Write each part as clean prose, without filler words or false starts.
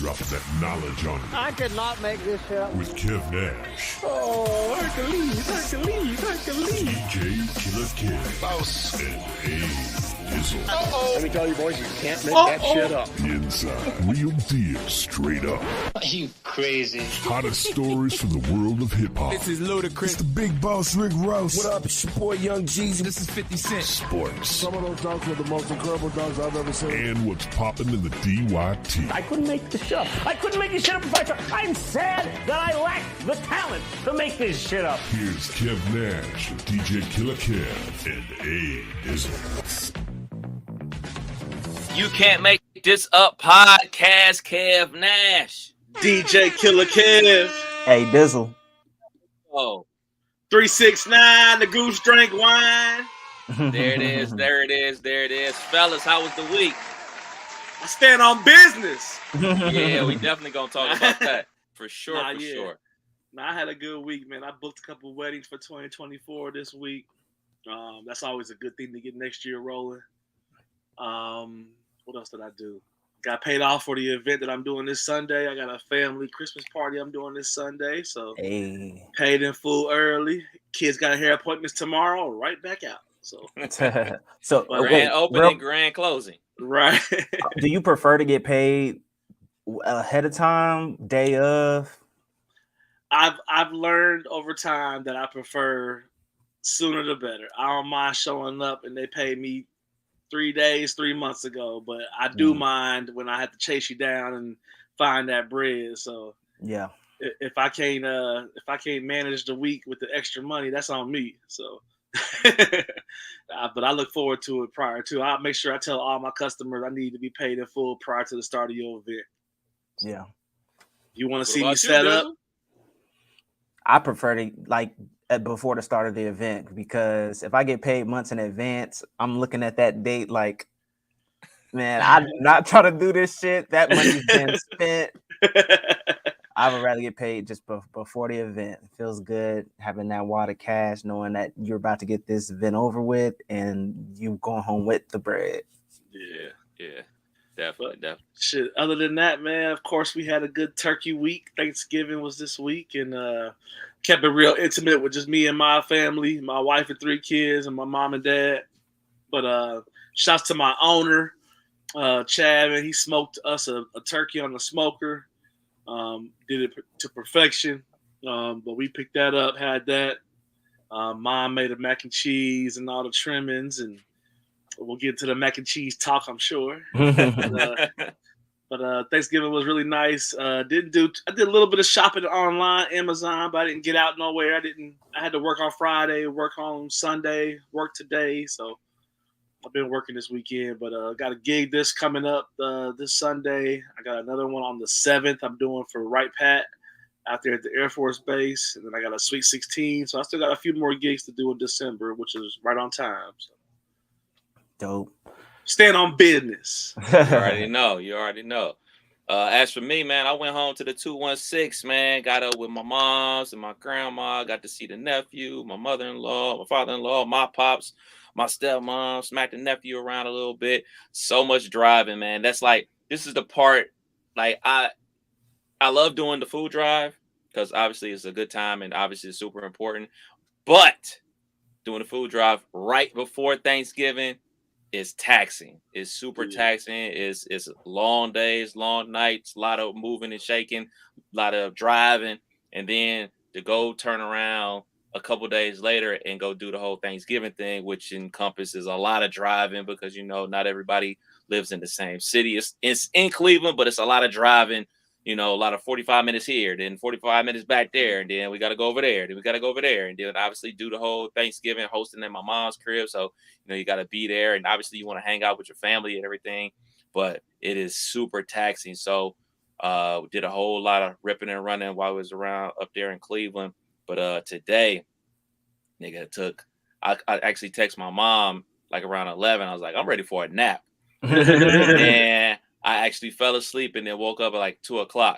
dropping that knowledge on you. I could not make this shit up. With Kev Nash. Oh, Hercules. DJ Killer Kev. Boss. And Dizzle. Let me tell you, boys, you can't make that shit up. Inside. Real deal, straight up. Are you crazy? Hottest stories from the world of hip-hop. This is Ludacris. It's the Big Boss Rick Ross. What up? It's your boy Young Jeezy. This is 50 Cent. Sports. Some of those dunks were the most incredible dunks I've ever seen. And what's popping in the DYT. I couldn't make this shit up. I couldn't make this shit up if I tried. I'm sad that I lack the talent to make this shit up. Here's Kev Nash, DJ Killer Kev, and Dizzle. You Can't Make This Up podcast, Kev Nash. DJ Killer Kev. Hey, Dizzle. Oh, 369, the goose drink wine. there it is. Fellas, how was the week? I stand on business. Yeah, we definitely gonna talk about that. For sure, sure. I had a good week, man. I booked a couple weddings for 2024 this week. That's always a good thing to get next year rolling. What else did I do? Got paid off for the event that I'm doing this Sunday. I got a family Christmas party I'm doing this Sunday. So paid in full early. Kids got hair appointments tomorrow. Right back out. So grand opening, grand closing. Right. Do you prefer to get paid ahead of time, day of? I've learned over time that I prefer sooner the better. I don't mind showing up and they pay me 3 days, 3 months ago, but I do mind when I have to chase you down and find that bread. So yeah, if I can't manage the week with the extra money, that's on me. So, but I look forward to it prior to. I'll make sure I tell all my customers I need to be paid in full prior to the start of your event. Yeah. You want to see me set up? I prefer to before the start of the event, because if I get paid months in advance, I'm looking at that date like, man, I'm not trying to do this shit. That money's been spent. I would rather get paid just before the event. It feels good having that wad of cash, knowing that you're about to get this event over with and you going home with the bread. Yeah. Definitely. Shit. Other than that, man, of course, we had a good turkey week. Thanksgiving was this week, and kept it real intimate with just me and my family, my wife and 3 kids, and my mom and dad. But shouts to my owner, Chad, and he smoked us a turkey on the smoker. Did it to perfection. But we picked that up, had that. Mom made a mac and cheese and all the trimmings, and we'll get to the mac and cheese talk, I'm sure. But Thanksgiving was really nice. I did a little bit of shopping online, Amazon, but I didn't get out nowhere. I had to work on Friday, work on Sunday, work today. So I've been working this weekend, but got a gig coming up this Sunday. I got another one on the 7th I'm doing for Right Pat out there at the Air Force Base. And then I got a Sweet 16. So I still got a few more gigs to do in December, which is right on time. So. Dope. Stand on business. You already know. As for me, man, I went home to the 216, man. Got up with my moms and my grandma. Got to see the nephew, my mother-in-law, my father-in-law, my pops, my stepmom. Smacked the nephew around a little bit. So much driving, man. That's this is the part. I love doing the food drive because obviously it's a good time and obviously it's super important. But doing the food drive right before Thanksgiving is taxing. It's super taxing. It's long days, long nights, a lot of moving and shaking, a lot of driving, and then to go turn around a couple days later and go do the whole Thanksgiving thing, which encompasses a lot of driving because, not everybody lives in the same city. It's in Cleveland, but it's a lot of driving, a lot of 45 minutes here, then 45 minutes back there, and then we got to go over there, then we got to go over there, and then obviously do the whole Thanksgiving hosting at my mom's crib. So, you got to be there, and obviously you want to hang out with your family and everything, but it is super taxing. So we did a whole lot of ripping and running while I was around up there in Cleveland. But today, I actually text my mom like around 11. I was like, I'm ready for a nap. And I actually fell asleep and then woke up at like 2:00.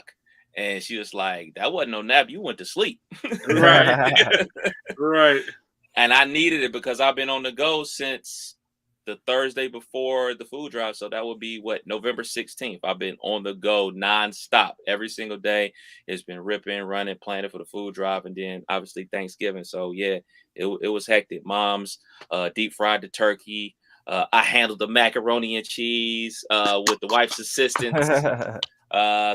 And she was like, that wasn't no nap. You went to sleep. Right. Right. And I needed it because I've been on the go since the Thursday before the food drive. So that would be November 16th. I've been on the go nonstop every single day. It's been ripping, running, planning for the food drive, and then obviously Thanksgiving. So yeah, it was hectic. Mom's deep fried the turkey. I handled the macaroni and cheese with the wife's assistance.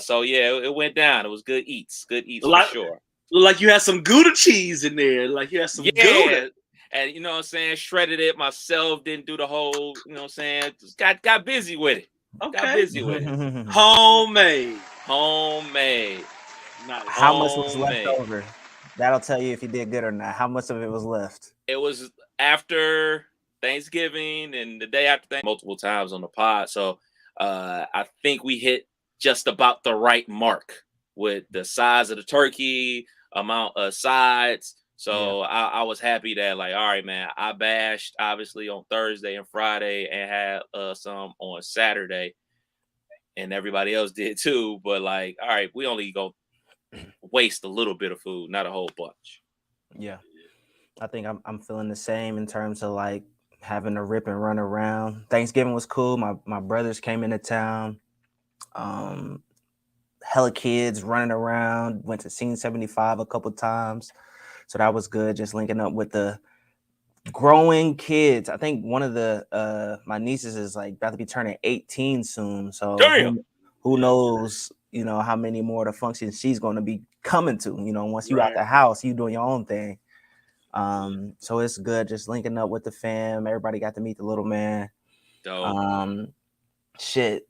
So yeah, it went down. It was good eats for sure. Like you had some Gouda cheese in there. Like you had some Gouda. And you know what I'm saying, shredded it myself, didn't do the whole, you know what I'm saying, just got busy with it. Okay. Got busy with it. Homemade. Nice. How much was left over? That'll tell you if you did good or not. How much of it was left? It was after Thanksgiving and the day after multiple times on the pod. So I think we hit just about the right mark with the size of the turkey, amount of sides. So yeah. I was happy that, like, all right, man, I bashed obviously on Thursday and Friday and had some on Saturday, and everybody else did too. But like, all right, we only go waste a little bit of food, not a whole bunch. Yeah, I think I'm feeling the same in terms of like having to rip and run around. Thanksgiving was cool. My brothers came into town. Hella kids running around. Went to Scene 75 a couple times. So that was good, just linking up with the growing kids. I think one of the my nieces is like about to be turning 18 soon. So who knows, you know, how many more of the functions she's going to be coming to, you know, once you out the house, you doing your own thing. So it's good just linking up with the fam. Everybody got to meet the little man. Dope. Shit.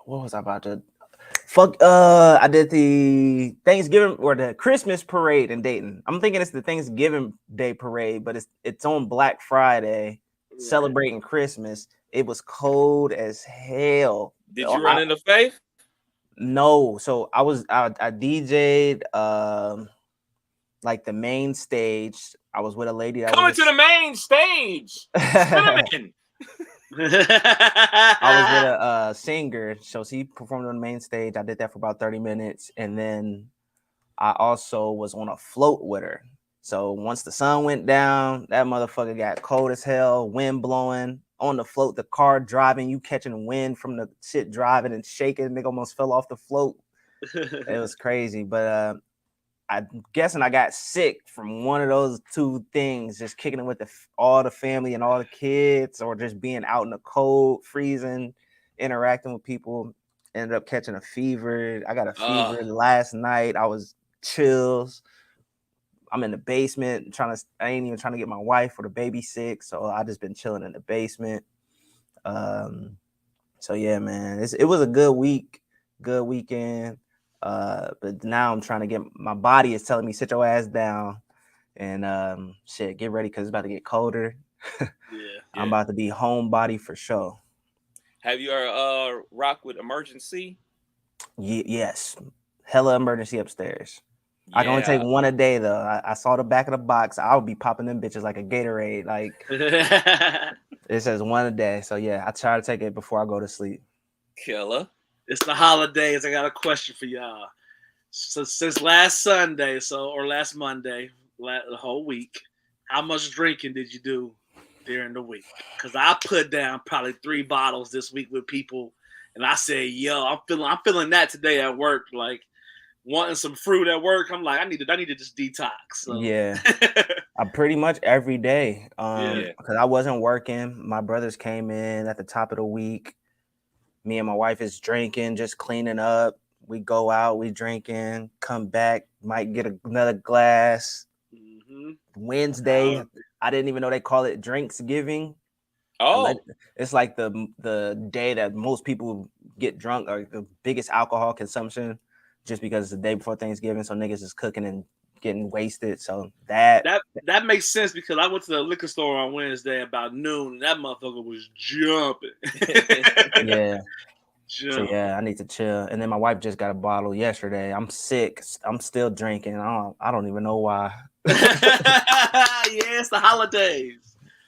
What was I about to I did the Thanksgiving or the Christmas parade in Dayton. I'm thinking it's the Thanksgiving Day parade, but it's on Black Friday, celebrating Christmas. It was cold as hell. Did you run into Faith? No. So I DJ'd like the main stage. I was with a lady that coming to the main stage. Cinnamon. I was with a singer, so she performed on the main stage. I did that for about 30 minutes, and then I also was on a float with her. So once the sun went down, that motherfucker got cold as hell, wind blowing on the float, the car driving, you catching wind from the shit driving and shaking. Nigga almost fell off the float. It was crazy, but I'm guessing I got sick from one of those two things, just kicking it with all the family and all the kids, or just being out in the cold, freezing, interacting with people. Ended up catching a fever. I got a fever last night. I was chills. I'm in the basement I ain't even trying to get my wife or the baby sick, so I just been chilling in the basement. So yeah, man, it was a good week, good weekend. But now I'm trying to get my body is telling me sit your ass down and shit, get ready because it's about to get colder. I'm about to be homebody for sure. Have you rocked with Emergency? Yes, hella emergency upstairs. I can only take one a day though. I saw the back of the box. I'll be popping them bitches like a Gatorade. Like it says one a day. So yeah, I try to take it before I go to sleep. Killer. It's the holidays. I got a question for y'all. So since last Monday, the whole week, how much drinking did you do during the week? Because I put down probably 3 bottles this week with people, and I said, "Yo, I'm feeling that today at work. Like wanting some fruit at work. I'm like, I need to just detox." So. Yeah, I pretty much every day. Because I wasn't working. My brothers came in at the top of the week. Me and my wife is drinking, just cleaning up. We go out, we drinking, come back, might get another glass. Mm-hmm. Wednesday, I didn't even know they call it Drinksgiving. Oh, it's like the day that most people get drunk, or the biggest alcohol consumption, just because it's the day before Thanksgiving. So niggas is cooking and getting wasted. So that makes sense because I went to the liquor store on Wednesday about noon. And that motherfucker was jumping. Yeah. So yeah, I need to chill. And then my wife just got a bottle yesterday. I'm sick. I'm still drinking. I don't even know why. Yeah, it's the holidays.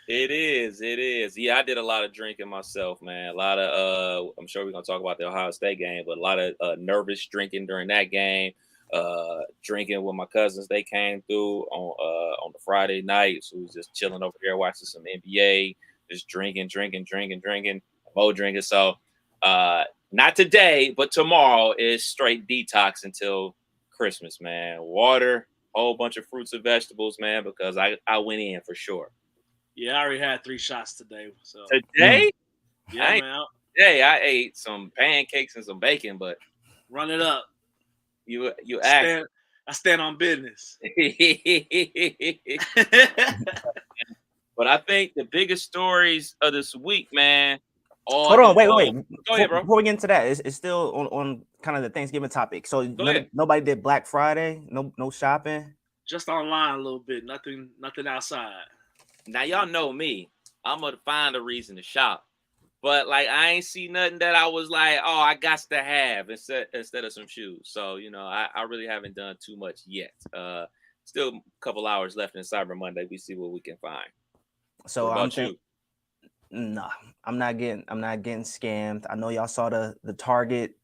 It is. Yeah, I did a lot of drinking myself, man. A lot of I'm sure we're gonna talk about the Ohio State game, but a lot of nervous drinking during that game. Drinking with my cousins. They came through on the Friday night, so we was just chilling over there watching some NBA. just drinking, more drinking. So not today, but tomorrow is straight detox until Christmas, man. Water, whole bunch of fruits and vegetables, man, because I went in for sure. Yeah, I already had 3 shots today. So Today? Yeah, man. Today I ate some pancakes and some bacon, but run it up. You asked. I stand on business. But I think the biggest stories of this week, man. Hold on, wait. Go ahead, bro. Before we get into that, it's still on kind of the Thanksgiving topic. So nobody did Black Friday, no shopping. Just online a little bit, nothing outside. Now y'all know me. I'm gonna find a reason to shop. But like I ain't see nothing that I was like, oh, I got to have instead of some shoes. So I really haven't done too much yet. Still a couple hours left in Cyber Monday. We see what we can find. So I'm thinking, no, I'm not getting scammed. I know y'all saw the Target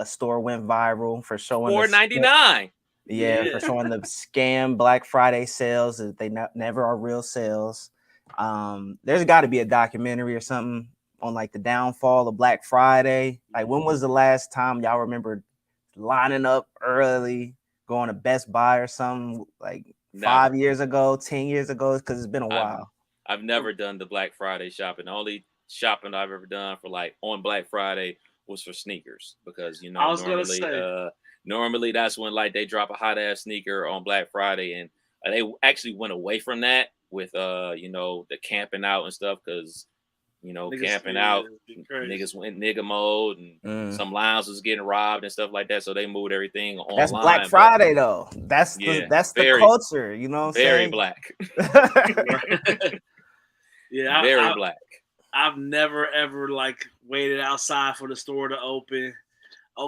store went viral for showing $4.99. Yeah, for showing the scam Black Friday sales that they never are real sales. There's got to be a documentary or something on like the downfall of Black Friday. Like, when was the last time y'all remember lining up early, going to Best Buy or something, like 5 years ago, 10 years ago? Because it's been a while. I've never done the Black Friday shopping. The only shopping I've ever done for like on Black Friday was for sneakers, because I was gonna say, normally that's when like they drop a hot ass sneaker on Black Friday, and they actually went away from that with the camping out and stuff, because camping out, niggas went nigga mode, and some lines was getting robbed and stuff like that, so they moved everything online. That's Black Friday though. That's the culture, you know what I'm very saying? Black. Yeah, very Black. I've never ever like waited outside for the store to open.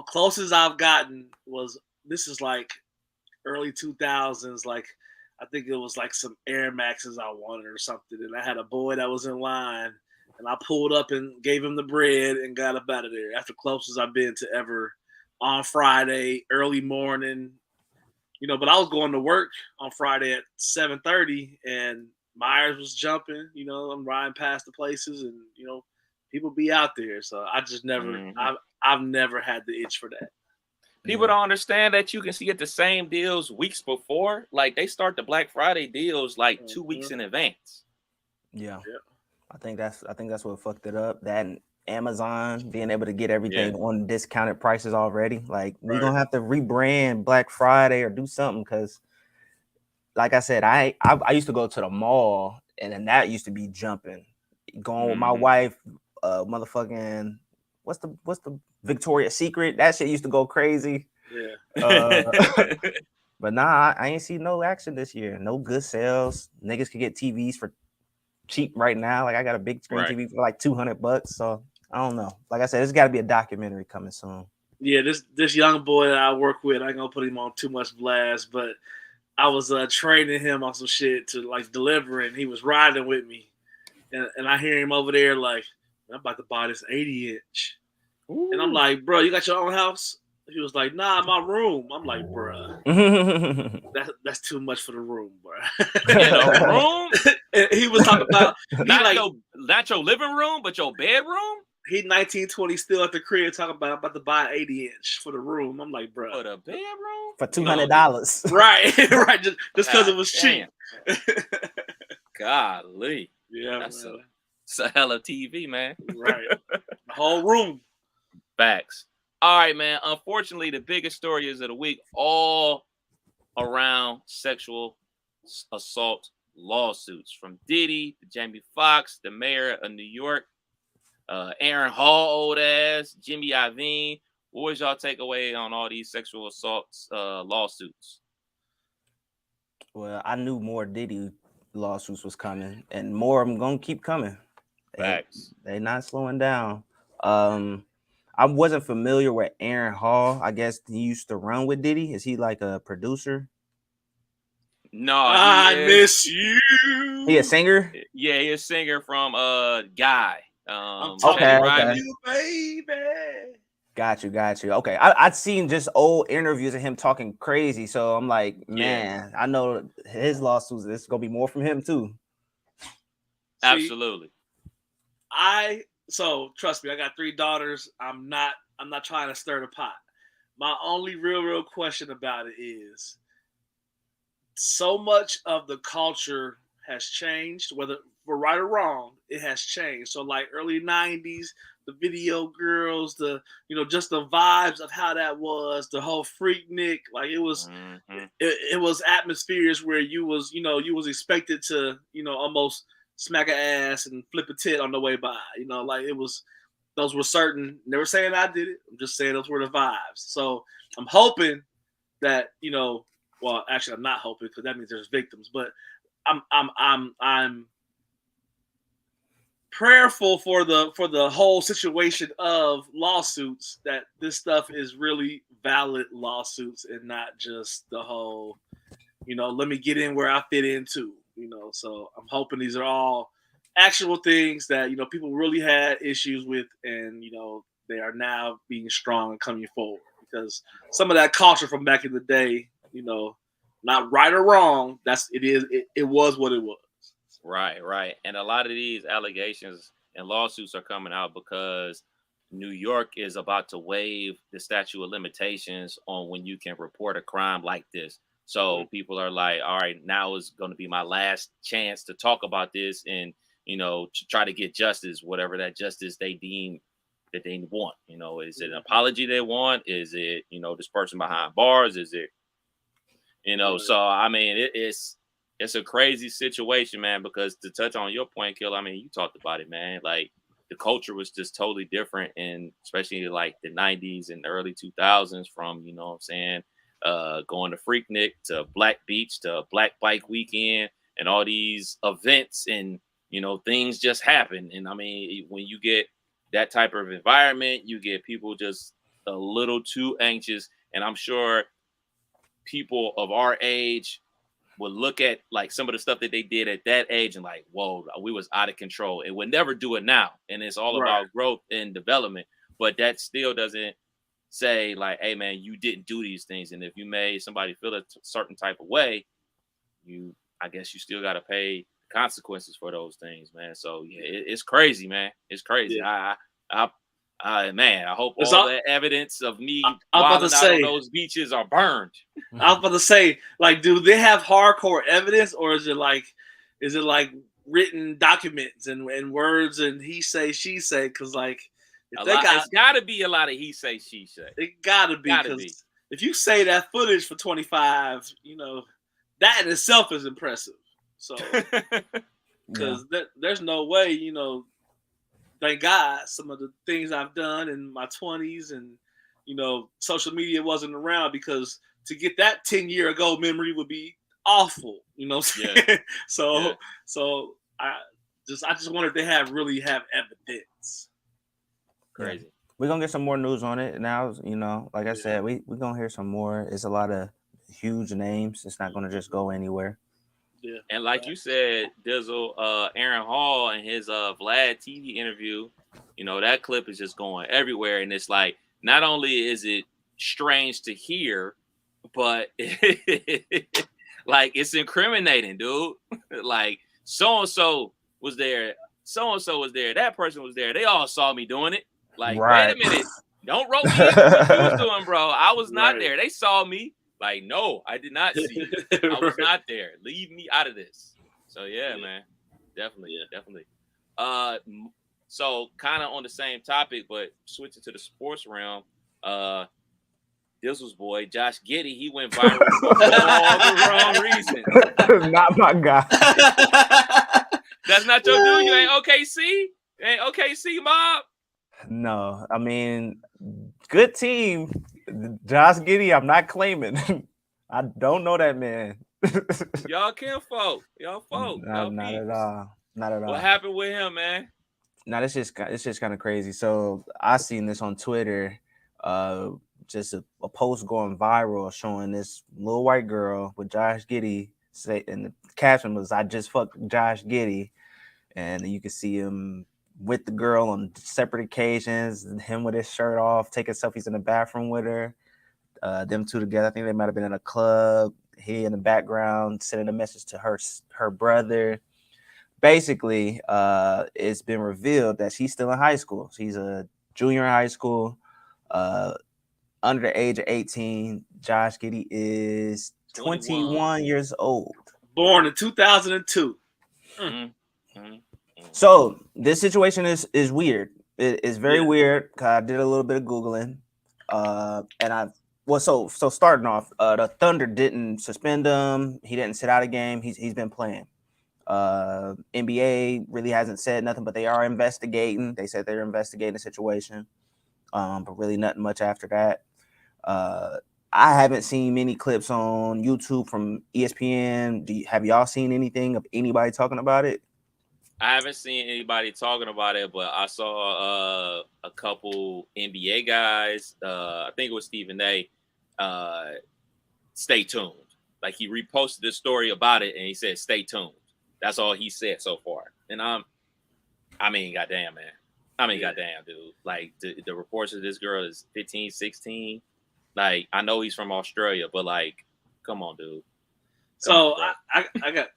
Closest I've gotten was, this is like early 2000s, like I think it was like some Air Maxes I wanted or something, and I had a boy that was in line, and I pulled up and gave him the bread and got up out of there. That's the closest I've been to ever on Friday, early morning. But I was going to work on Friday at 7:30, and Myers was jumping. I'm riding past the places, and people be out there. So I just never, I've never had the itch for that. People don't understand that you can get the same deals weeks before. Like, they start the Black Friday deals like 2 weeks in advance. Yeah. I think that's what fucked it up. That and Amazon being able to get everything on discounted prices already. Like, we're gonna have to rebrand Black Friday or do something, because like I said, I used to go to the mall, and then that used to be jumping. Going with my wife, motherfucking what's the Victoria's Secret? That shit used to go crazy. Yeah. But nah, I ain't see no action this year. No good sales. Niggas could get TVs for cheap right now. Like, I got a big screen TV for like $200. So I don't know. Like I said, there's got to be a documentary coming soon. Yeah, this young boy that I work with, I ain't gonna put him on too much blast, but I was training him on some shit to like deliver, and he was riding with me, and I hear him over there like, I'm about to buy this 80-inch. Ooh. And I'm like, bro, you got your own house? He was like, nah, my room. I'm like, bro, that's too much for the room, bro. Room? And he was talking about not your living room, but your bedroom. He 1920 still at the crib talking about I'm about to buy an 80-inch for the room. I'm like, bro, for the bedroom for $200, right? Right, just because it was cheap. Golly, yeah, that's a hell of TV, man. Right, the whole room. Facts. All right, man. Unfortunately, the biggest story is of the week all around sexual assault lawsuits, from Diddy to Jamie Foxx, the mayor of New York, Aaron Hall, old ass, Jimmy Iovine. What was y'all takeaway on all these sexual assaults lawsuits? Well, I knew more Diddy lawsuits was coming, and more of them gonna keep coming. Facts. They not slowing down. I wasn't familiar with Aaron Hall. I guess he used to run with Diddy. Is he like a producer? No, I miss you. He a singer? Yeah, he's a singer from Guy. I'm talking about you, baby. Got you. Okay, I'd seen just old interviews of him talking crazy, so I'm like, man, I know his lawsuits. This is gonna be more from him too. Absolutely. So trust me, I got 3 daughters. I'm not trying to stir the pot. My only real question about it is so much of the culture has changed, whether for right or wrong, it has changed. So like early 90s, the video girls, just the vibes of how that was, the whole Freaknik, like it was it was atmospheres where you was expected to, almost smack an ass and flip a tit on the way by. Like it was, those were certain, never saying I did it. I'm just saying those were the vibes. So I'm hoping that, well, actually I'm not hoping because that means there's victims, but I'm prayerful for the whole situation of lawsuits, that this stuff is really valid lawsuits and not just the whole, let me get in where I fit in too. So I'm hoping these are all actual things that, people really had issues with, and, they are now being strong and coming forward, because some of that culture from back in the day, not right or wrong, it was what it was. Right. And a lot of these allegations and lawsuits are coming out because New York is about to waive the statute of limitations on when you can report a crime like this. So people are like, all right, now is going to be my last chance to talk about this and, to try to get justice, whatever that justice they deem that they want. Is it an apology they want? Is it, this person behind bars? Is it, so I mean, it's a crazy situation, man, because to touch on your point, Kill, I mean, you talked about it, man. Like the culture was just totally different, and especially like the 90s and the early 2000s from, going to Freaknik to Black Beach to Black Bike Weekend and all these events, and, things just happen. And I mean, when you get that type of environment, you get people just a little too anxious. And I'm sure people of our age would look at like some of the stuff that they did at that age and like, whoa, we was out of control. It would never do it now. And it's all about growth and development. But that still doesn't say like, hey man, you didn't do these things. And if you made somebody feel a certain type of way, I guess you still got to pay consequences for those things, man. So yeah, it's crazy, man. It's crazy. Yeah. Man, I hope all the evidence of me wilding out on those beaches are burned. I was about to say, like, do they have hardcore evidence, or is it like written documents and words and he say, she say? Because like, it's got to be a lot of he say, she say. It got to be, because if you say that footage for 25, that in itself is impressive. So, because there's no way, thank God, some of the things I've done in my 20s and, social media wasn't around, because to get that 10-year ago memory would be awful, Yeah. So I just wonder if they really have evidence. Crazy. We're going to get some more news on it now. Like I said, we're going to hear some more. It's a lot of huge names. It's not going to just go anywhere. Yeah. And like you said, Dizzle, Aaron Hall and his Vlad TV interview, that clip is just going everywhere. And it's like, not only is it strange to hear, but like it's incriminating, dude. Like so-and-so was there, so-and-so was there, that person was there. They all saw me doing it. Like, wait a minute, don't rope me into what you was doing, bro. I was not there. They saw me. Like, no, I did not see you. I was not there. Leave me out of this. So yeah, man, definitely. So kind of on the same topic, but switching to the sports realm, Dizzle's boy Josh Giddy, he went viral for all the wrong reasons. Not my guy. That's not your dude. You ain't OKC. Ain't OKC mob. No, I mean, good team. Josh Giddy, I'm not claiming. I don't know that man. Y'all kinfolk. Y'all folk. Not at all. Not at all. What happened with him, man? No, it's just kind of crazy. So I seen this on Twitter, just a post going viral showing this little white girl with Josh Giddy, and the caption was, "I just fucked Josh Giddy," and you can see him with the girl on separate occasions, him with his shirt off, taking selfies in the bathroom with her, them two together. I think they might have been in a club. He in the background sending a message to her brother. basically, it's been revealed that she's still in high school. She's a junior in high school, under the age of 18. Josh Giddy is 21 years old. Born in 2002. So this situation is weird. It's very weird. I did a little bit of Googling, and so starting off, the Thunder didn't suspend him. He didn't sit out a game. He's been playing. NBA really hasn't said nothing, but they are investigating. They said they're investigating the situation, but really nothing much after that. I haven't seen many clips on YouTube from ESPN. Have y'all seen anything of anybody talking about it? I haven't seen anybody talking about it, but I saw a couple NBA guys. I think it was Stephen A. Stay tuned. Like he reposted this story about it, and he said, "Stay tuned." That's all he said so far. And goddamn, man. Goddamn, dude. Like the reports of this girl is 15, 16. Like I know he's from Australia, but like, come on, dude. So I got.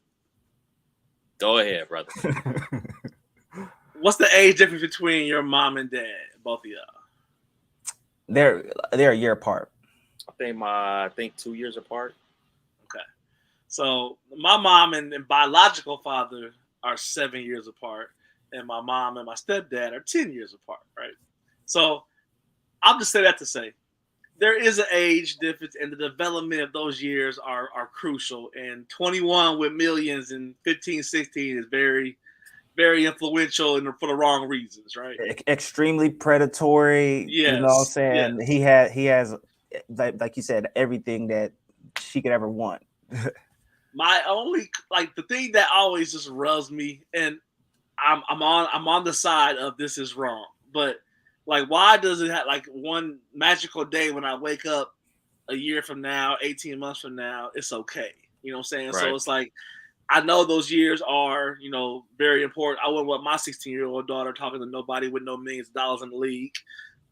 Go ahead, brother. What's the age difference between your mom and dad, both of y'all? They're a year apart. I think 2 years apart. Okay. So my mom and biological father are 7 years apart, and my mom and my stepdad are 10 years apart, right? So I'll just say that to say there is an age difference, and the development of those years are crucial. And 21 with millions and 15, 16 is very, very influential and for the wrong reasons, right? Extremely predatory. Yes, you know what I'm saying? Yes. He has, like you said, everything that she could ever want. My only, like, the thing that always just rubs me, and I'm on the side of this is wrong, but like, why does it have like one magical day when I wake up a year from now, 18 months from now, it's okay. You know what I'm saying? Right. So it's like, I know those years are, very important. I wouldn't want my 16-year-old daughter talking to nobody with no millions of dollars in the league.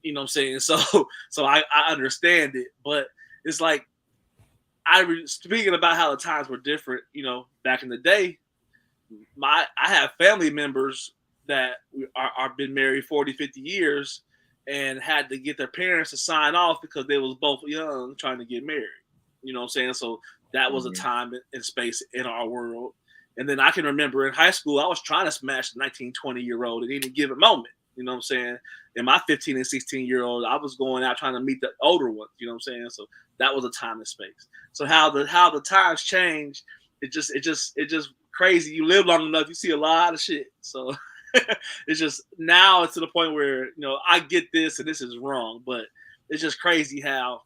You know what I'm saying? So I understand it, but it's like, speaking about how the times were different, back in the day, I have family members that are been married 40, 50 years and had to get their parents to sign off because they was both young trying to get married. You know what I'm saying? So that was a time and space in our world. And then I can remember in high school, I was trying to smash the 19, 20-year-old at any given moment. You know what I'm saying? And my 15 and 16-year-old, I was going out trying to meet the older ones. You know what I'm saying? So that was a time and space. So how the times change, it just crazy. You live long enough, you see a lot of shit. So it's just, now it's to the point where, I get this and this is wrong, but it's just crazy how,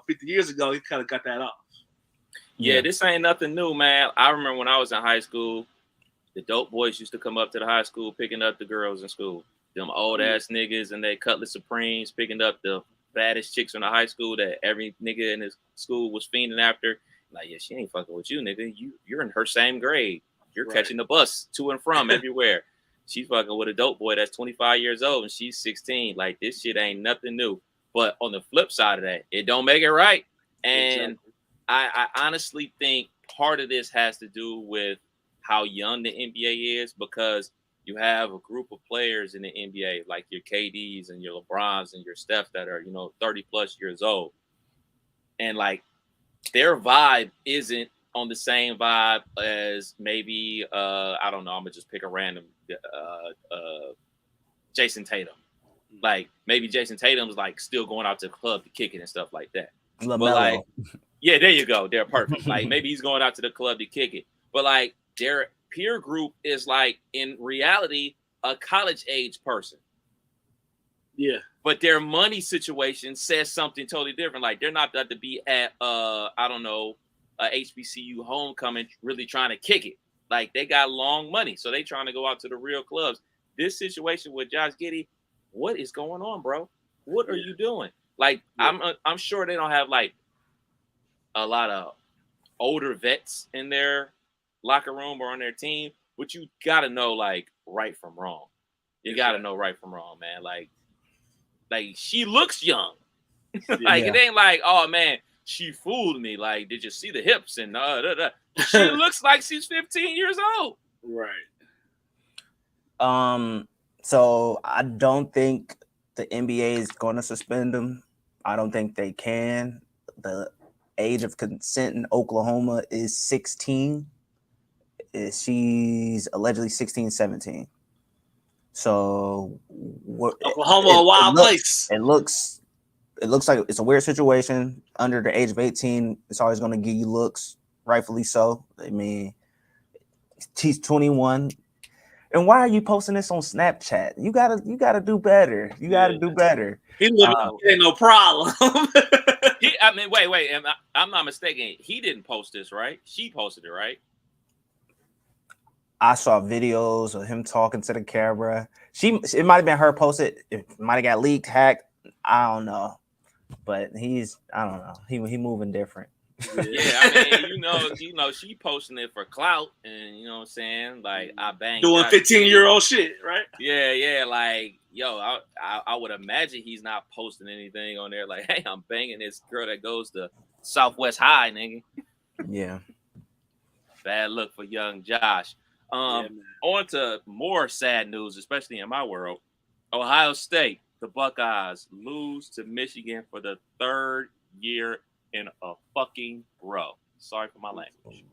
50 years ago, he kind of got that off. Yeah, this ain't nothing new, man. I remember when I was in high school, the dope boys used to come up to the high school picking up the girls in school. Them old ass niggas and they Cutlass Supremes picking up the baddest chicks from the high school that every nigga in his school was fiending after. Like, yeah, she ain't fucking with you, nigga. You're in her same grade. You're catching the bus to and from everywhere. She's fucking with a dope boy that's 25 years old and she's 16. Like, this shit ain't nothing new. But on the flip side of that, it don't make it right. And I honestly think part of this has to do with how young the NBA is, because you have a group of players in the NBA, like your KDs and your LeBrons and your Steph that are, 30 plus years old. And like, their vibe isn't on the same vibe as maybe, I don't know, I'm gonna just pick a random Jason Tatum. Like, maybe Jason Tatum's like still going out to the club to kick it and stuff like that. LaMelo. But like, yeah, there you go. They're perfect. Like, maybe he's going out to the club to kick it. But like, their peer group is like, in reality, a college age person. Yeah. But their money situation says something totally different. Like, they're not about to be at I don't know, a HBCU homecoming really trying to kick it. Like, they got long money, so they trying to go out to the real clubs. This situation with Josh Giddy, what is going on, bro? What are you doing? Like, I'm sure they don't have like a lot of older vets in their locker room or on their team, but you gotta know like right from wrong. You gotta know right from wrong, man. Like she looks young. Like, it ain't like, oh man, she fooled me. Like, did you see the hips and She looks like she's 15 years old. Right. So I don't think the NBA is going to suspend him. I don't think they can. The age of consent in Oklahoma is 16. She's allegedly 16, 17. So Oklahoma, a wild place. It looks like it's a weird situation. Under the age of 18, it's always going to give you looks, rightfully so. I mean, he's 21. And why are you posting this on Snapchat? You gotta do better. You gotta do better. He ain't no problem. I mean, wait. I'm not mistaken. He didn't post this, right? She posted it, right? I saw videos of him talking to the camera. It might have been her posted. It might have got leaked, hacked. I don't know. But I don't know. He moving different. Yeah, I mean, you know, she posting it for clout, and you know what I'm saying, like I banged doing 15-year-old shit, right? Yeah, like yo, I would imagine he's not posting anything on there like, hey, I'm banging this girl that goes to Southwest High, nigga. Yeah, bad look for young Josh. On to more sad news, especially in my world. Ohio State, the Buckeyes lose to Michigan for the third year in a fucking row. Sorry for my language.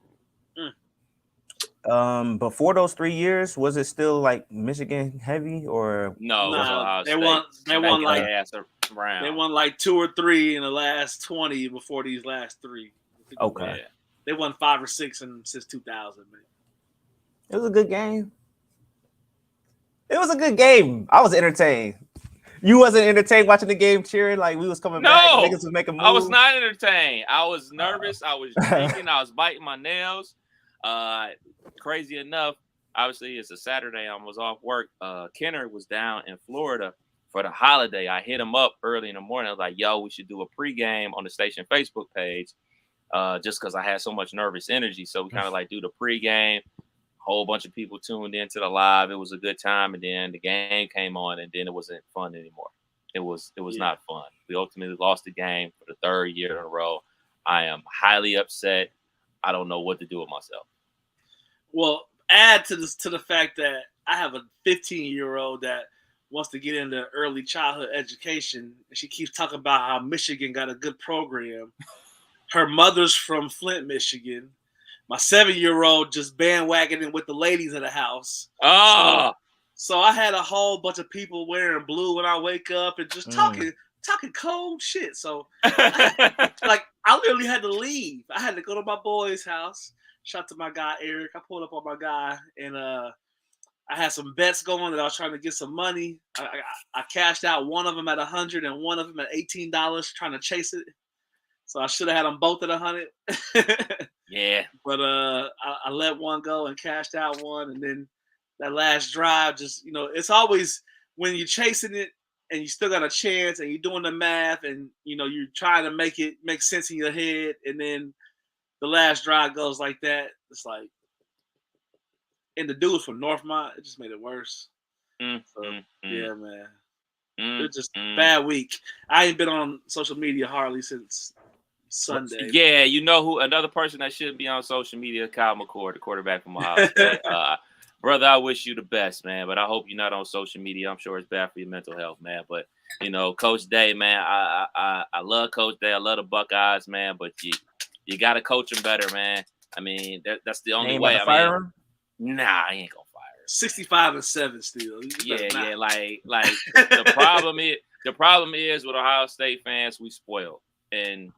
Before those 3 years, was it still like Michigan heavy or no? They won like 2 or 3 in the last 20 before these last 3. Okay. Yeah. They won 5 or 6 since 2000, man. It was a good game. I was entertained. You wasn't entertained watching the game, cheering like we was coming back. Niggas was making moves. I was not entertained. I was nervous. I was drinking. I was biting my nails. Crazy enough, obviously it's a Saturday. I was off work. Kenner was down in Florida for the holiday. I hit him up early in the morning. I was like, "Yo, we should do a pregame on the station Facebook page." Just because I had so much nervous energy, so we kind of like do the pregame. Whole bunch of people tuned into the live. It was a good time, and then the game came on, and then it wasn't fun anymore. It was not fun. We ultimately lost the game for the third year in a row. I am highly upset. I don't know what to do with myself. Well, add to the fact that I have a 15-year-old that wants to get into early childhood education. She keeps talking about how Michigan got a good program. Her mother's from Flint, Michigan. My 7-year-old just bandwagoning with the ladies of the house. Oh, so I had a whole bunch of people wearing blue when I wake up and just talking cold shit. So I literally had to leave. I had to go to my boy's house. Shout out to my guy Eric. I pulled up on my guy, and I had some bets going that I was trying to get some money. I cashed out one of them at $100 and one of them at $18, trying to chase it. So I should have had them both at $100. Yeah. But I let one go and cashed out one, and then that last drive, just it's always when you're chasing it and you still got a chance, and you're doing the math, and you're trying to make it make sense in your head, and then the last drive goes like that. It's like, and the dude from Northmont, it just made it worse. Yeah, man. It's just a bad week. I ain't been on social media hardly since Sunday. Yeah, you know who another person that shouldn't be on social media? Kyle McCord, the quarterback from Ohio State. Brother, I wish you the best, man. But I hope you're not on social media. I'm sure it's bad for your mental health, man. But Coach Day, man, I love Coach Day. I love the Buckeyes, man. But you got to coach them better, man. I mean, that's the only way. Fire him? Nah, I ain't gonna fire him. 65-7 still. Yeah. Like the problem is with Ohio State fans, we spoiled, and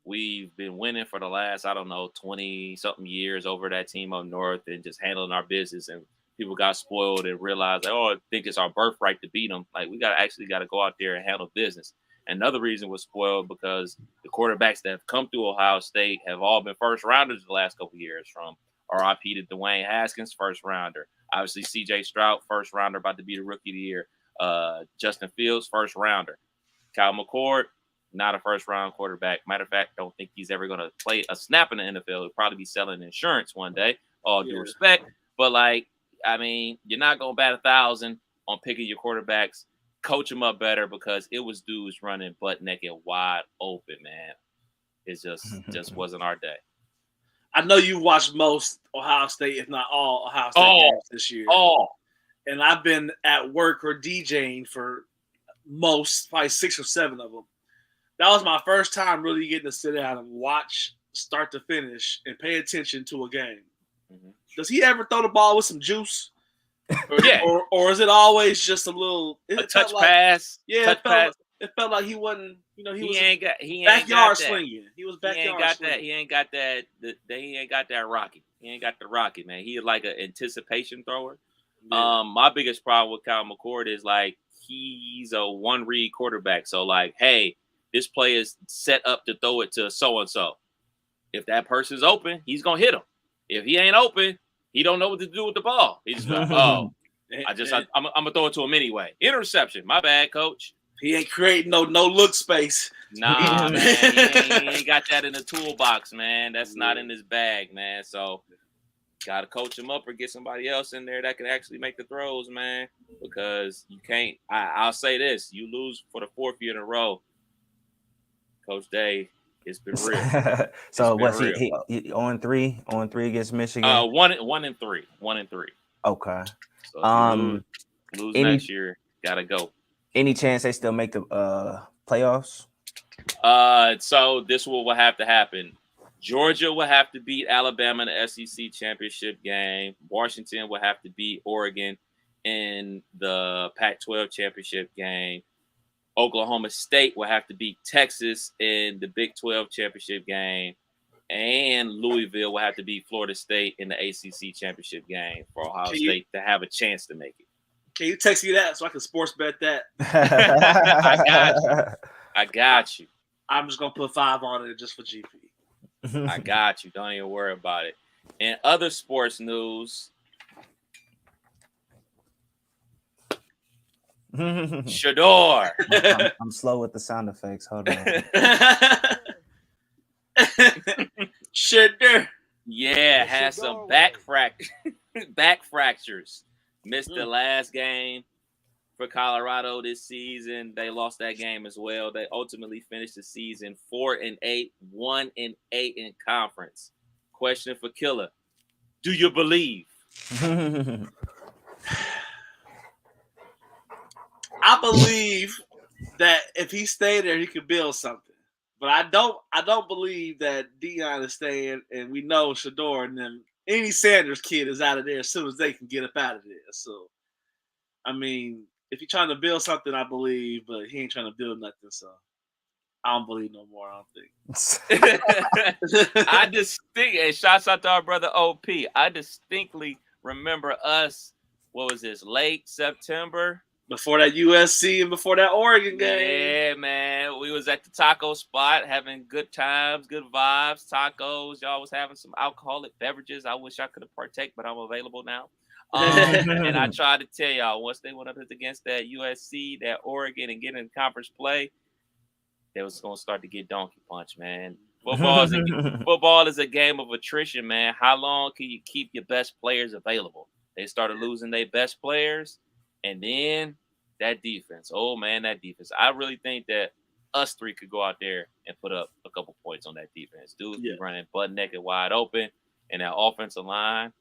we've been winning for the last 20 something years over that team up north, and just handling our business. And people got spoiled and realized, I think it's our birthright to beat them. Like we got to go out there and handle business. Another reason we're spoiled because the quarterbacks that have come through Ohio State have all been first rounders the last couple of years, from RIP to Dwayne Haskins, first rounder. Obviously, CJ Stroud, first rounder, about to be the rookie of the year. Justin Fields, first rounder. Kyle McCord, not a first round quarterback. Matter of fact, don't think he's ever going to play a snap in the NFL. He'll probably be selling insurance one day, all due respect. But you're not going to bat 1,000 on picking your quarterbacks. Coach them up better, because it was dudes running butt naked wide open, man. It just wasn't our day. I know you watched most Ohio State, if not all Ohio State games this year. And I've been at work or DJing for most, probably 6 or 7 of them. That was my first time really getting to sit down and watch start to finish and pay attention to a game. Mm-hmm. Does he ever throw the ball with some juice? Or is it always just a little touch pass? Yeah, pass. It felt like he wasn't, he was backyard slinging. He was backyard slinging. He ain't got that rocket. He ain't got the rocket, man. He like an anticipation thrower. Yeah. My biggest problem with Kyle McCord is like he's a one read quarterback. So like, hey, this play is set up to throw it to so and so. If that person's open, he's gonna hit him. If he ain't open, he don't know what to do with the ball. He's like, I'm gonna throw it to him anyway. Interception. My bad, coach. He ain't creating no look space. Nah, man. He ain't got that in the toolbox, man. That's not in his bag, man. So gotta coach him up or get somebody else in there that can actually make the throws, man. Because you can't. I'll say this: you lose for the 4th year in a row. Coach Day, it's been real. So what's he 0-3 against Michigan? 1-3. Okay. So lose next year, gotta go. Any chance they still make the playoffs? So this will have to happen. Georgia will have to beat Alabama in the SEC championship game. Washington will have to beat Oregon in the Pac-12 championship game. Oklahoma State will have to beat Texas in the Big 12 championship game. And Louisville will have to beat Florida State in the ACC championship game for Ohio State to have a chance to make it. Can you text me that so I can sports bet that? I got you. I'm just going to put 5 on it just for GP. I got you. Don't even worry about it. In other sports news, Shador. I'm slow with the sound effects. Hold on. Shador. Yeah, has some back fractures. Missed the last game for Colorado this season. They lost that game as well. They ultimately finished the season 4-8, 1-8 in conference. Question for Killer: do you believe? I believe that if he stayed there, he could build something. But I don't believe that Deion is staying, and we know Shador and them. Any Sanders kid is out of there as soon as they can get up out of there. So, I mean, if you're trying to build something, I believe, but he ain't trying to build nothing. So, I don't believe no more. I don't think. And shouts out to our brother OP. I distinctly remember us. What was this? Late September. Before that USC and before that Oregon game. Yeah, man. We was at the taco spot having good times, good vibes, tacos. Y'all was having some alcoholic beverages. I wish I could have partaken, but I'm available now. And I tried to tell y'all, once they went up against that USC, that Oregon, and getting in conference play, they was going to start to get donkey punch, man. Football is a game of attrition, man. How long can you keep your best players available? They started losing their best players. And then that defense. Oh, man, that defense. I really think that us three could go out there and put up a couple points on that defense. Dude be running butt naked wide open. And that offensive line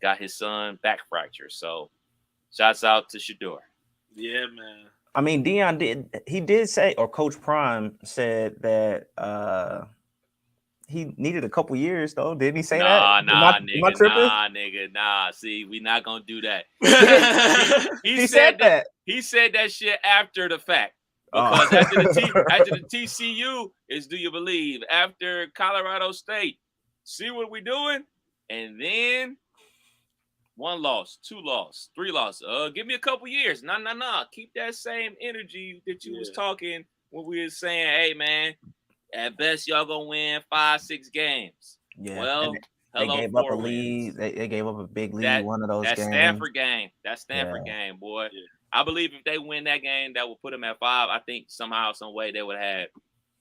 got his son back fracture. So, shouts out to Shador. Yeah, man. I mean, Deion did say, or Coach Prime said that he needed a couple years, though. Didn't he say that? Nah. See, we not gonna do that. He said that. He said that shit after the fact. Because after the TCU is do you believe? After Colorado State, see what we doing? And then 1 loss, 2 loss, 3 loss. Give me a couple years. Nah. Keep that same energy that you was talking when we was saying, hey, man, at best, y'all gonna win 5-6 games. Yeah. Well, they gave up a lead. They gave up a big lead. One of those games. That Stanford game, boy. Yeah. I believe if they win that game, that will put them at 5. I think somehow, some way, they would have,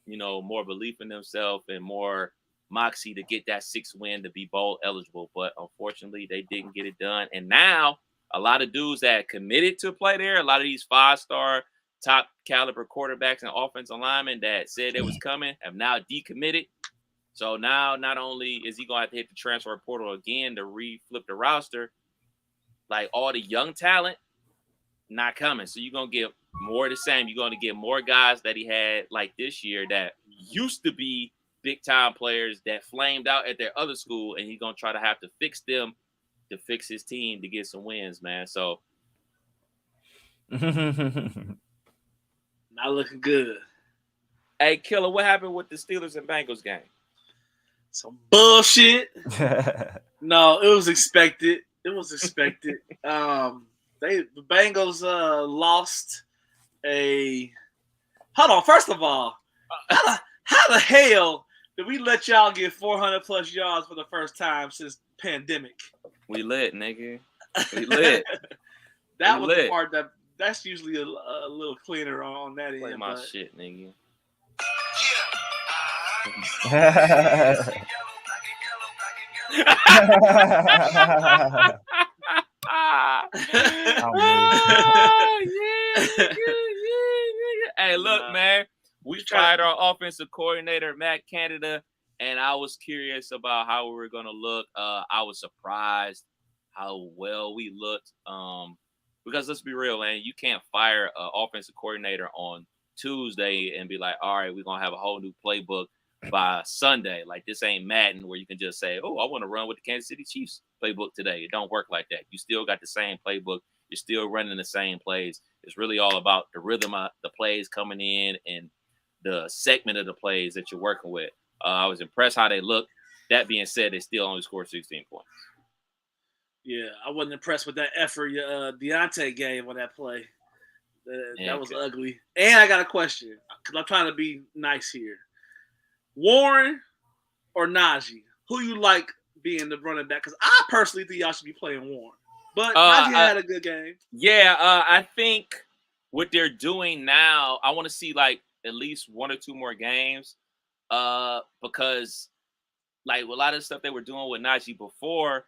more belief in themselves and more moxie to get that 6th win to be bowl eligible. But unfortunately, they didn't get it done. And now, a lot of dudes that committed to play there, a lot of these 5-star top caliber quarterbacks and offensive linemen that said they was coming have now decommitted. So now, not only is he gonna have to hit the transfer portal again to re-flip the roster, like all the young talent not coming. So you're gonna get more of the same. You're gonna get more guys that he had like this year that used to be big time players that flamed out at their other school, and he's gonna try to have to fix them to fix his team to get some wins, man. So not looking good. hey, Killer, what happened with the Steelers and Bengals game? Some bullshit. No, it was expected. It was expected. The Bengals lost a. Hold on. First of all, how the hell did we let y'all get 400 plus yards for the first time since pandemic? We lit, nigga. We lit. That was the part that's usually a little cleaner on that end. Play my shit, nigga. Hey, look, man. We tried our offensive coordinator, Matt Canada, and I was curious about how we were going to look. I was surprised how well we looked. Because let's be real, man, you can't fire an offensive coordinator on Tuesday and be like, all right, we're going to have a whole new playbook by Sunday. Like, this ain't Madden where you can just say, oh, I want to run with the Kansas City Chiefs playbook today. It don't work like that. You still got the same playbook. You're still running the same plays. It's really all about the rhythm of the plays coming in and the segment of the plays that you're working with. I was impressed how they looked. That being said, they still only scored 16 points. Yeah, I wasn't impressed with that effort Deontay gave on that play. That was ugly. And I got a question because I'm trying to be nice here. Warren or Najee? Who you like being the running back? Because I personally think y'all should be playing Warren. But Najee had a good game. Yeah, I think what they're doing now, I want to see like at least one or two more games because like a lot of the stuff they were doing with Najee before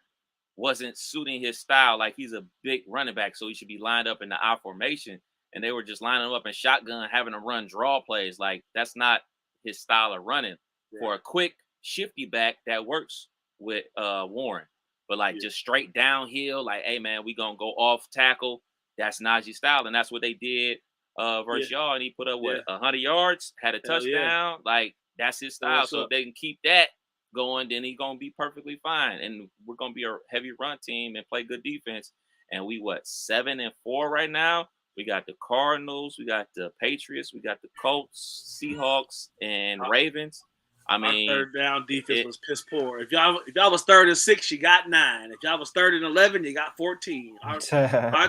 wasn't suiting his style. Like he's a big running back, so he should be lined up in the I formation. And they were just lining him up in shotgun, having to run draw plays. Like that's not his style of running. Yeah. For a quick shifty back that works with Warren. But like just straight downhill, like, hey man, we gonna go off tackle. That's Najee's style, and that's what they did versus y'all. And he put up 100 yards, had a touchdown. Like that's his style. So if they can keep that going, then he's gonna be perfectly fine. And we're gonna be a heavy run team and play good defense. And we 7-4 right now. We got the Cardinals, we got the Patriots, we got the Colts, Seahawks, and Ravens. I mean, our third down defense was piss poor. If y'all was 3rd and 6, you got 9. If y'all was 3rd and 11, you got 14. Our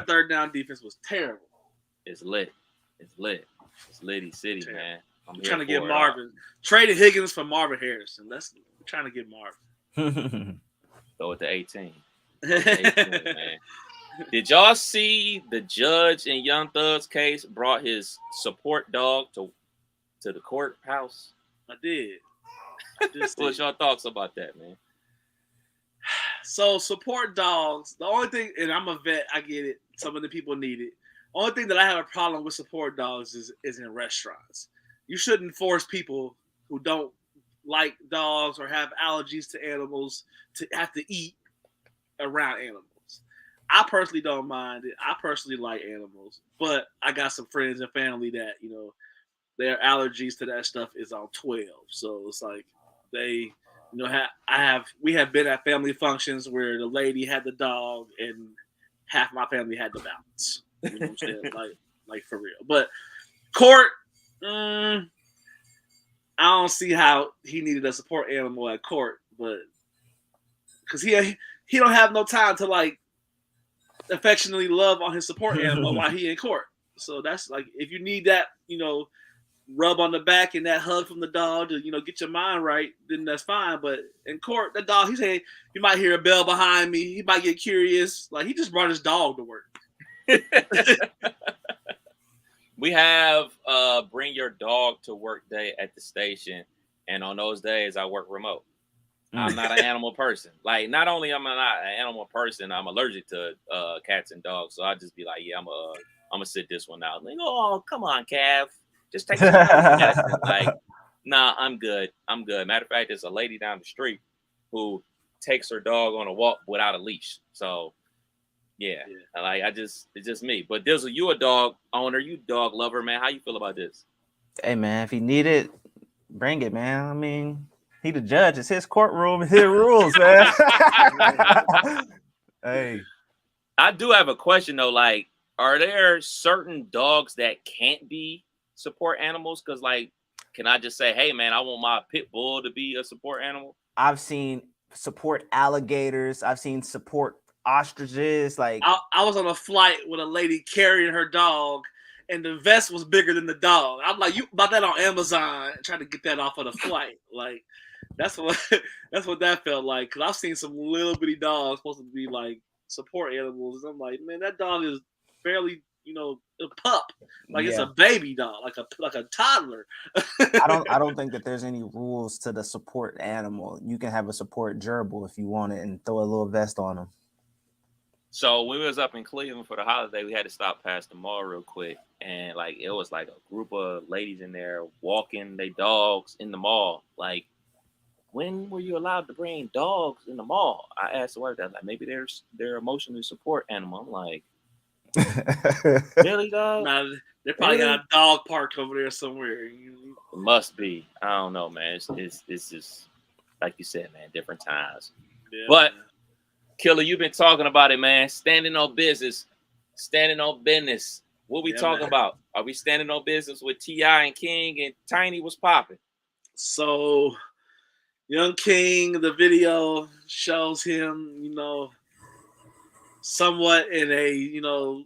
third down defense was terrible. It's lit. It's lit. It's Liddy City, man. I'm trying to get Marvin. Traded Higgins for Marvin Harrison. We're trying to get Marvin. Go with the 18. Man. Did y'all see the judge in Young Thug's case brought his support dog to the courthouse? I did. What's your thoughts about that, man? So support dogs. The only thing, and I'm a vet, I get it. Some of the people need it. Only thing that I have a problem with support dogs is in restaurants. You shouldn't force people who don't like dogs or have allergies to animals to have to eat around animals. I personally don't mind it. I personally like animals, but I got some friends and family that, their allergies to that stuff is on 12. So it's like they, we have been at family functions where the lady had the dog and half my family had the balance. You know what I'm saying? like for real. But court, I don't see how he needed a support animal at court, but because he don't have no time to affectionately love on his support animal while he in court. So that's like, if you need that, rub on the back and that hug from the dog to, get your mind right, then that's fine. But in court, the dog, he's saying, you might hear a bell behind me. He might get curious. Like, he just brought his dog to work. We have bring your dog to work day at the station. And on those days, I work remote. I'm not an animal person. Like, not only am I not an animal person, I'm allergic to cats and dogs. So I just be like, yeah, I'm gonna sit this one out. Like, oh, come on, Cav. Just take some medicine. Like, Nah, I'm good. I'm good. Matter of fact, there's a lady down the street who takes her dog on a walk without a leash. So yeah. It's just me. But Dizzle, you a dog owner, you dog lover, man. How you feel about this? Hey man, if he need it, bring it, man. I mean, he the judge. It's his courtroom, his rules, man. Hey, I do have a question though. Like, are there certain dogs that can't be support animals? Because, like, can I just say, hey man, I want my pit bull to be a support animal? I've seen support alligators. I've seen support ostriches. Like, I was on a flight with a lady carrying her dog, and the vest was bigger than the dog. I'm like, you bought that on Amazon, trying to get that off of the flight. Like, that's what that felt like. Because I've seen some little bitty dogs supposed to be like support animals. And I'm like, man, that dog is barely, a pup. Like, it's a baby dog, like a toddler. I don't think that there's any rules to the support animal. You can have a support gerbil if you want it and throw a little vest on them. So when we was up in Cleveland for the holiday, we had to stop past the mall real quick, and like it was like a group of ladies in there walking their dogs in the mall. Like, when were you allowed to bring dogs in the mall? I asked the wife that, like, maybe they're emotionally support animal. I'm like, really, dog? Nah, they probably got a dog park over there somewhere. It must be. I don't know, man. It's just like you said, man. Different times, but. Killer, you've been talking about it, man. Standing on business. What we talking about? Are we standing on business with T.I. and King and Tiny was popping? So, Young King, the video shows him, somewhat in a,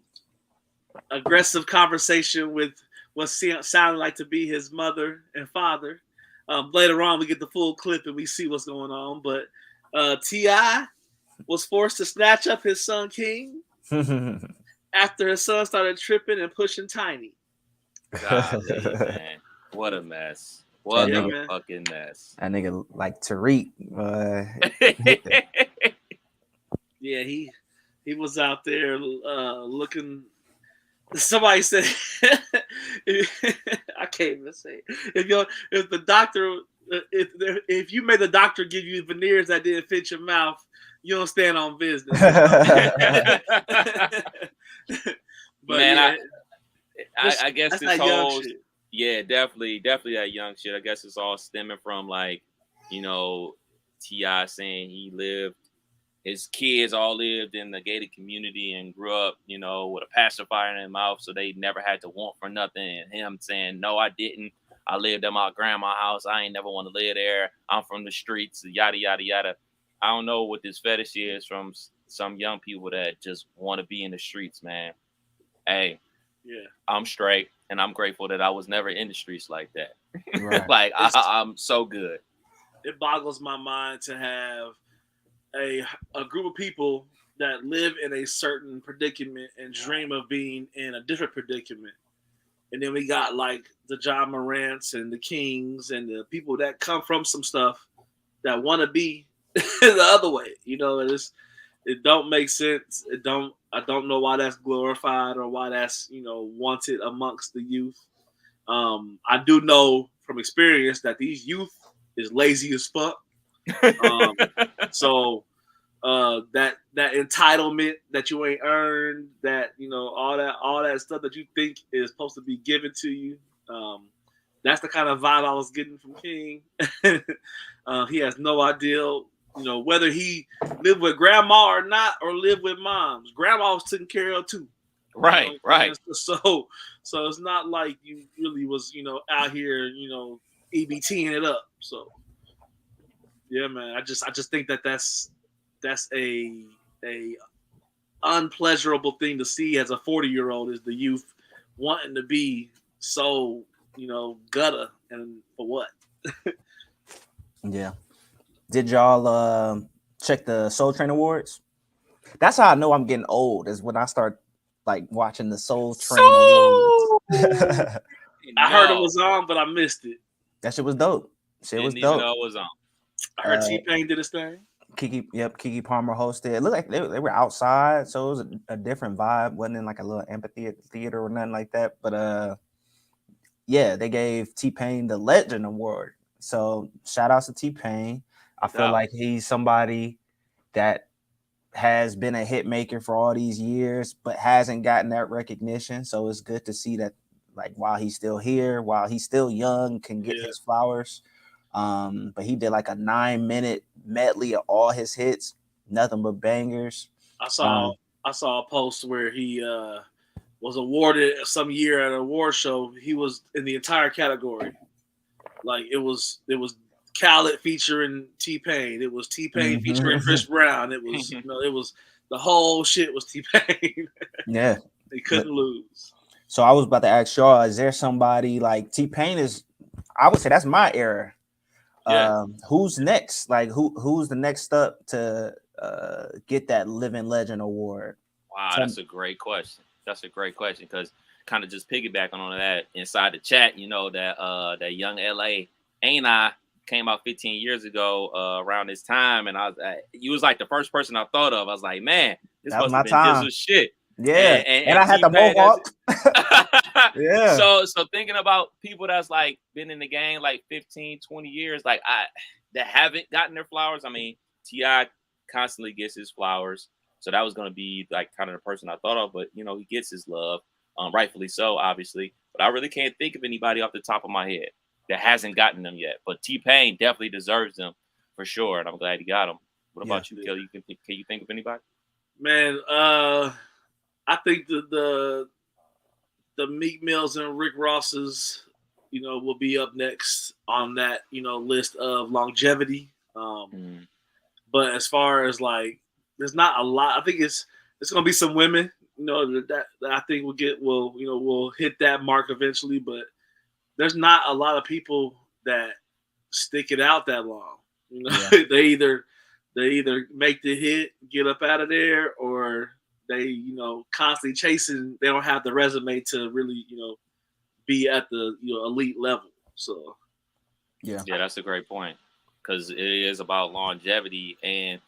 aggressive conversation with what sounded like to be his mother and father. Later on, we get the full clip and we see what's going on. But T.I. was forced to snatch up his son King after his son started tripping and pushing Tiny. Golly, man. What a mess. What a fucking mess. That nigga like Tariq. Yeah, he was out there looking. Somebody said, I can't even say it. If the doctor, if you made the doctor give you veneers that didn't fit your mouth, you don't stand on business. But man, I guess this whole definitely that young shit. I guess it's all stemming from like, T.I. saying his kids all lived in the gated community and grew up, with a pacifier in their mouth, so they never had to want for nothing. And him saying, no, I didn't. I lived at my grandma's house. I ain't never want to live there. I'm from the streets, yada, yada, yada. I don't know what this fetish is from some young people that just want to be in the streets, man. Hey, I'm straight, and I'm grateful that I was never in the streets like that. Right. Like, I'm so good. It boggles my mind to have a group of people that live in a certain predicament and dream of being in a different predicament. And then we got like the John Morants and the Kings and the people that come from some stuff that want to be the other way. It don't make sense. I don't know why that's glorified or why that's, wanted amongst the youth. I do know from experience that these youth is lazy as fuck. So that entitlement that you ain't earned, that all that stuff that you think is supposed to be given to you, that's the kind of vibe I was getting from King. He has no idea, whether he lived with grandma or not, or lived with moms. Grandma was taken care of too. Right. So it's not like you really was, out here, EBTing it up. So yeah, man, I just think that's a unpleasurable thing to see as a 40-year-old, is the youth wanting to be so, gutter, and for what? Yeah. Did y'all check the Soul Train Awards? That's how I know I'm getting old, is when I start like watching the Soul Train Awards. I heard it was on, but I missed it. That shit was dope. Didn't even know it was on. I heard T-Pain did his thing. Kiki Palmer hosted. It looked like they were outside, so it was a different vibe. Wasn't in like a little amphitheater or nothing like that. But yeah, they gave T-Pain the Legend Award. So shout outs to T-Pain. I feel like he's somebody that has been a hit maker for all these years, but hasn't gotten that recognition. So it's good to see that, like, while he's still here, while he's still young, can get his flowers. But he did like a 9-minute medley of all his hits, nothing but bangers. I saw a post where he was awarded some year at an award show. He was in the entire category. Like it was Khaled featuring T-Pain. It was T-Pain featuring Chris Brown. It was it was the whole shit was T-Pain. Yeah, they couldn't lose. So I was about to ask y'all: is there somebody like T-Pain? I would say that's my era. Yeah. Who's next? Like who's the next up to get that Living Legend Award? Wow, that's a great question. That's a great question because kind of just piggybacking on that inside the chat, that Young LA Ain't I came out 15 years ago around this time, and you was like the first person I thought of. I was like, man, this must have been Dizzle's shit. Yeah, and I had the mohawk. Yeah. So thinking about people that's like been in the game like 15, 20 years, like that haven't gotten their flowers. I mean, T.I. constantly gets his flowers, so that was going to be like kind of the person I thought of. But he gets his love, rightfully so, obviously. But I really can't think of anybody off the top of my head that hasn't gotten them yet. But T-Pain definitely deserves them for sure, and I'm glad he got them. What about you, Kelly? Can you think of anybody? Man, I think the Meek Mills and Rick Ross's, will be up next on that, list of longevity. But as far as like, there's not a lot. I think it's gonna be some women, that I think will hit that mark eventually. But there's not a lot of people that stick it out that long. They either make the hit, get up out of there, or they, constantly chasing. They don't have the resume to really, be at the elite level. So, yeah, that's a great point because it is about longevity and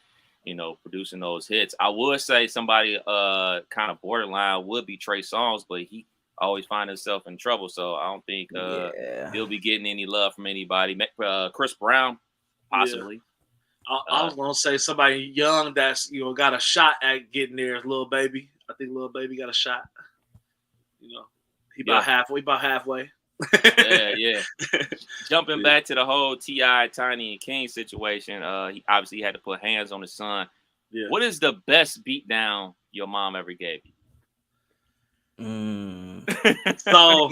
producing those hits. I would say somebody kind of borderline would be Trey Songz, but he always find himself in trouble, so I don't think he'll be getting any love from anybody. Chris Brown, possibly. Yeah. I was gonna say somebody young that's got a shot at getting there is Lil Baby. I think Lil Baby got a shot. He about halfway. Yeah. Jumping back to the whole T.I., Tiny, and King situation, he obviously had to put hands on his son. Yeah. What is the best beatdown your mom ever gave you? So,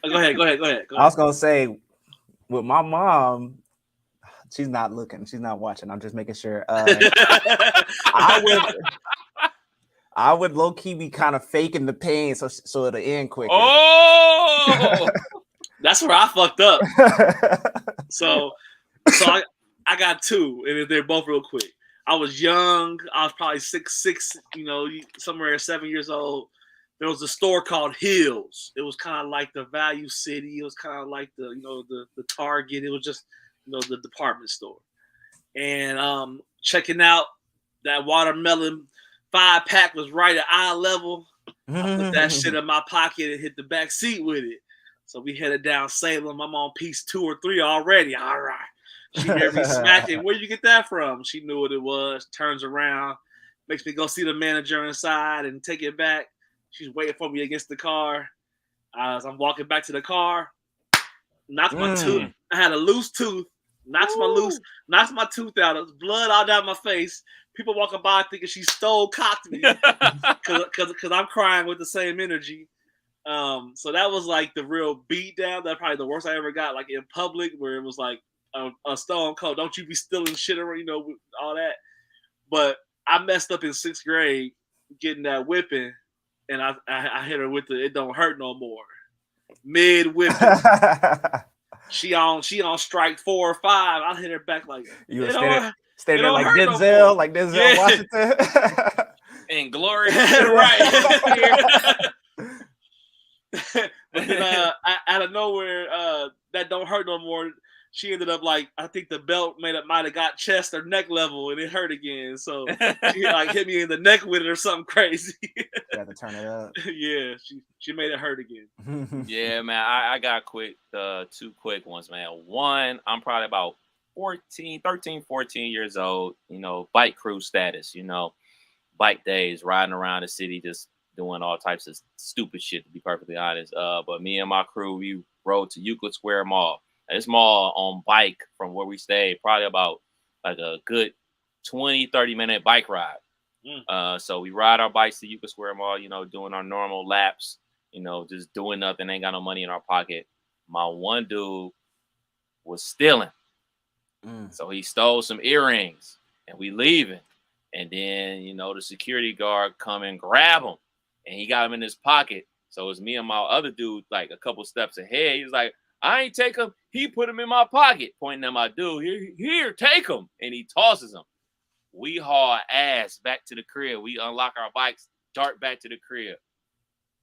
go ahead. I was gonna say, with my mom, she's not looking, she's not watching. I'm just making sure. I would low key be kind of faking the pain so it'll end quicker. Oh, that's where I fucked up. So I got two, and they're both real quick. I was young. I was probably 6'6", somewhere 7 years old. There was a store called Hills. It was kind of like the Value City. It was kind of like the Target. It was just the department store. And checking out that watermelon 5-pack was right at eye level. I put that shit in my pocket and hit the back seat with it. So we headed down Salem. I'm on piece 2 or 3 already. All right. She heard me smacking. Where'd you get that from? She knew what it was. Turns around, makes me go see the manager inside and take it back. She's waiting for me against the car. As I'm walking back to the car, knocks my tooth. I had a loose tooth. Knocks my tooth out. There's blood all down my face. People walking by thinking she cocked me because I'm crying with the same energy. So that was like the real beat down. That's probably the worst I ever got, like in public, where it was like a stone cold. Don't you be stealing shit around, all that. But I messed up in 6th grade getting that whipping, and I hit her with the "it don't hurt no more" mid whipping. She on strike 4 or 5. I hit her back like you were standing there like Denzel, Washington. In glory. Right. But then out of nowhere, that don't hurt no more. she ended up like I think the belt might have got chest or neck level and it hurt again. So she like hit me in the neck with it or something crazy. You have to turn it up. Yeah, she made it hurt again. Yeah, man. I got two quick ones, man. One, I'm probably about 13, 14 years old, bike crew status, bike days, riding around the city, just doing all types of stupid shit, to be perfectly honest. But me and my crew, we rode to Euclid Square Mall. This mall on bike from where we stayed, probably about like a good 20, 30-minute bike ride. So we ride our bikes to Euclid Square Mall, doing our normal laps, just doing nothing, ain't got no money in our pocket. My one dude was stealing. So he stole some earrings and we leaving. And then, the security guard come and grab him and he got him in his pocket. So it's me and my other dude, like a couple steps ahead. He's like, I ain't take him. He put him in my pocket, pointing at my dude. Here, take him. And he tosses him. We haul ass back to the crib. We unlock our bikes, dart back to the crib.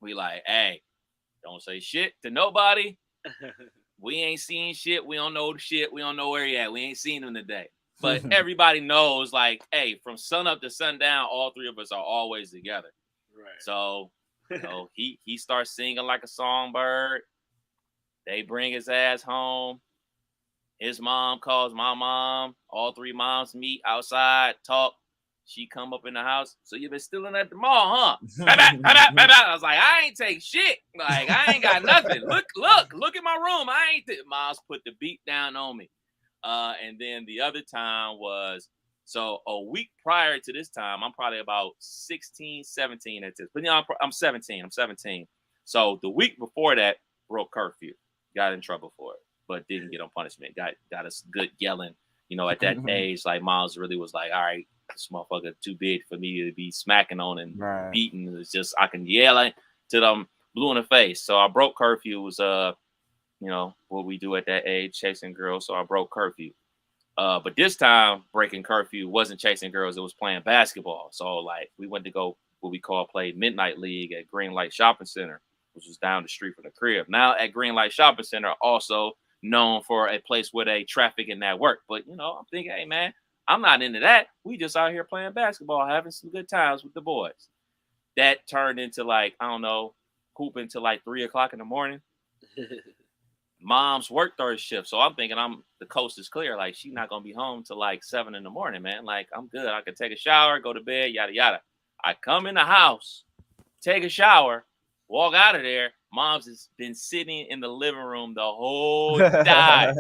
We like, hey, don't say shit to nobody. We ain't seen shit. We don't know the shit. We don't know where he at. We ain't seen him today. But everybody knows, like, hey, from sun up to sundown, all three of us are always together. Right. So, he starts singing like a songbird. They bring his ass home. His mom calls my mom. All three moms meet outside, talk. She come up in the house. So you been stealing at the mall, huh? I was like, I ain't take shit. Like, I ain't got nothing. Look at my room. Mom's put the beat down on me. And then the other time was, so a week prior to this time, I'm probably about 16, 17 at this. But I'm 17. So the week before that, broke curfew. Got in trouble for it, but didn't get on punishment. Got us good yelling. At that age, like moms really was like, all right, this motherfucker too big for me to be smacking on and beating. It's just I can yell to them blue in the face. So I broke curfew. Was what we do at that age, chasing girls. So I broke curfew. But this time breaking curfew wasn't chasing girls. It was playing basketball. So like we went to go what we play Midnight League at Green Light Shopping Center, which was down the street from the crib. Now at Green Light Shopping Center, also known for a place where they traffic and that work. But, I'm thinking, hey, man, I'm not into that. We just out here playing basketball, having some good times with the boys. That turned into like, I don't know, hooping till like 3 o'clock in the morning. Mom's work third shift. So I'm thinking the coast is clear. Like, she's not going to be home till like 7 in the morning, man. Like, I'm good. I can take a shower, go to bed, yada, yada. I come in the house, take a shower, walk out of there. Mom's has been sitting in the living room the whole time.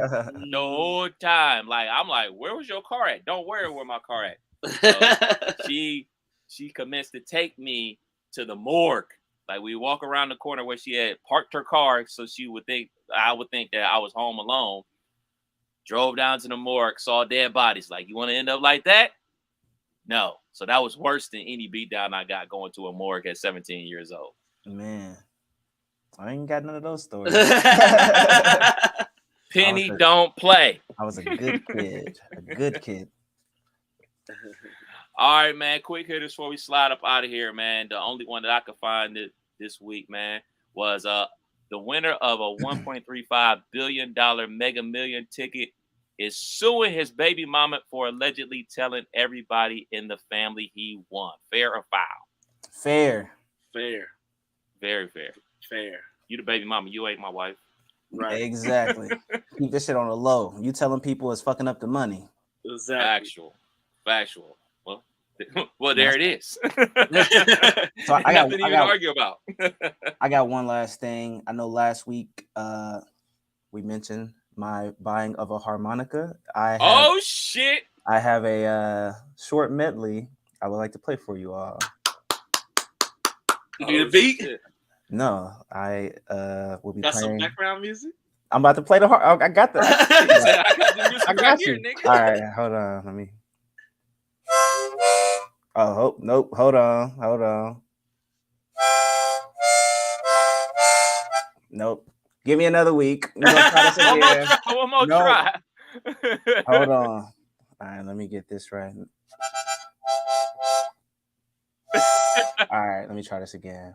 Like, I'm like, where was your car at? Don't worry where my car at. So she commenced to take me to the morgue. Like, we walk around the corner where she had parked her car, so I would think that I was home alone. Drove down to the morgue, saw dead bodies. Like, you want to end up like that? No. So that was worse than any beatdown I got going to a morgue at 17 years old. Man, I ain't got none of those stories. Penny don't play. I was a good kid. All right, man. Quick hitters before we slide up out of here, man. The only one that I could find this week, man, was the winner of a $1.35 billion Mega Million ticket is suing his baby mama for allegedly telling everybody in the family he won. Fair or foul? Fair. Very fair. You the baby mama. You ain't my wife. Right. Exactly. Keep this shit on the low. You telling people it's fucking up the money. Exactly. Factual. Well, there it is. So I got nothing to argue about. I got one last thing. I know last week we mentioned my buying of a harmonica. Shit! I have a short medley I would like to play for you all. You need a beat? Shit. No, I will be got playing. Some background music? I'm about to play the I got the. I got the music I got right you. here, nigga. All right, hold on. Let me. Oh, nope. Hold on. Nope. Give me another week. We're gonna try this again. One more try. Hold on. All right, let me get this right. All right, let me try this again.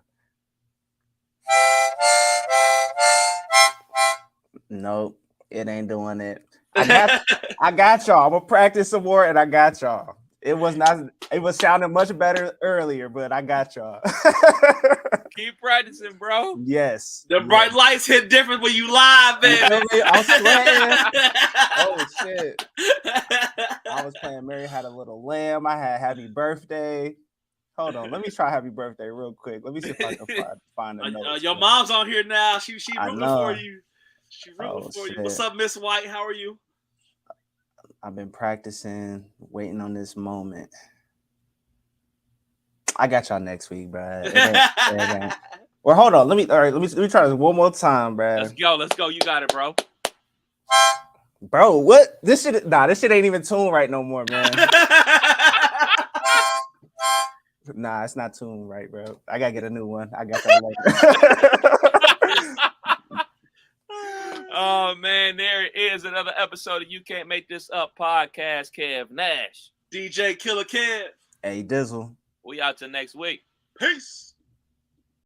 Nope, it ain't doing it. I got y'all. I'm gonna practice some more, and I got y'all. It was sounding much better earlier, but I got y'all. Keep practicing, bro. Yes. The bright lights hit different when you live, baby. I'm sweating. Oh shit. I was playing Mary Had a Little Lamb. I had Happy Birthday. Hold on, let me try Happy Birthday real quick. Let me see if I can find the notes. Your mom's on here now. She rooting for you. She rooting for you. What's up, Miss White? How are you? I've been practicing, waiting on this moment. I got y'all next week, bro. Well, hold on. Let me try this one more time, bro. Let's go. You got it, bro. Bro, what? This shit ain't even tuned right no more, man. Nah, it's not tuned right, bro. I gotta get a new one. I got that later. Oh man, there it is, another episode of You Can't Make This Up podcast. Kev Nash, DJ Killer Kev, hey Dizzle. We out till next week. Peace.